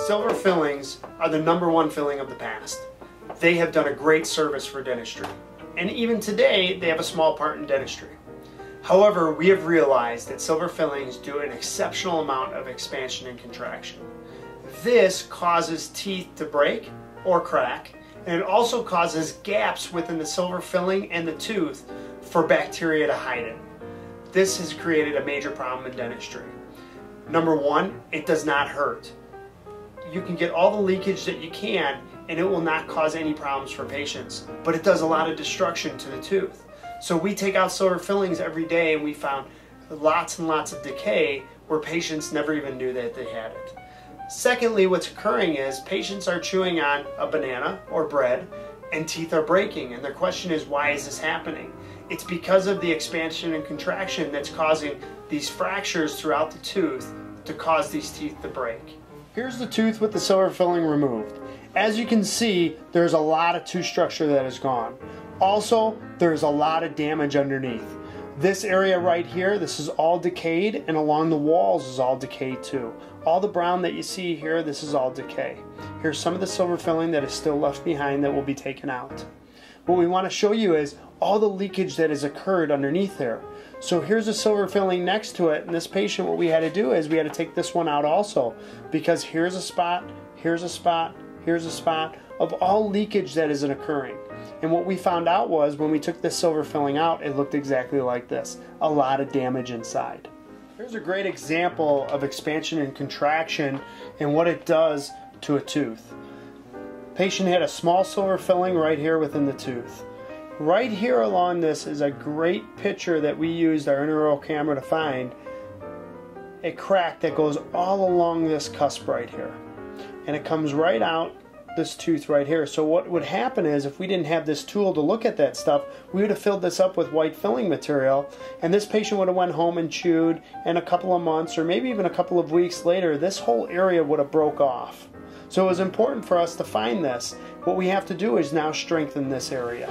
Silver fillings are the #1 filling of the past. They have done a great service for dentistry, and even today they have a small part in dentistry. However, we have realized that silver fillings do an exceptional amount of expansion and contraction. This causes teeth to break or crack, and it also causes gaps within the silver filling and the tooth for bacteria to hide in. This has created a major problem in dentistry. #1, it does not hurt. You can get all the leakage that you can and it will not cause any problems for patients, but it does a lot of destruction to the tooth. So we take out silver fillings every day and we found lots and lots of decay where patients never even knew that they had it. Secondly, what's occurring is patients are chewing on a banana or bread and teeth are breaking, and their question is, why is this happening? It's because of the expansion and contraction that's causing these fractures throughout the tooth to cause these teeth to break. Here's the tooth with the silver filling removed. As you can see, there's a lot of tooth structure that is gone. Also, there's a lot of damage underneath. This area right here, this is all decayed, and along the walls is all decayed too. All the brown that you see here, this is all decay. Here's some of the silver filling that is still left behind that will be taken out. What we want to show you is all the leakage that has occurred underneath there. So here's a silver filling next to it, and this patient, what we had to do is we had to take this one out also, because here's a spot, here's a spot, here's a spot of all leakage that is occurring. And what we found out was when we took this silver filling out, it looked exactly like this. A lot of damage inside. Here's a great example of expansion and contraction and what it does to a tooth. Patient had a small silver filling right here within the tooth. Right here along this is a great picture that we used our intraoral camera to find. A crack that goes all along this cusp right here. And it comes right out this tooth right here. So what would happen is if we didn't have this tool to look at that stuff, we would have filled this up with white filling material, and this patient would have went home and chewed, and a couple of months or maybe even a couple of weeks later, this whole area would have broke off. So it was important for us to find this. What we have to do is now strengthen this area.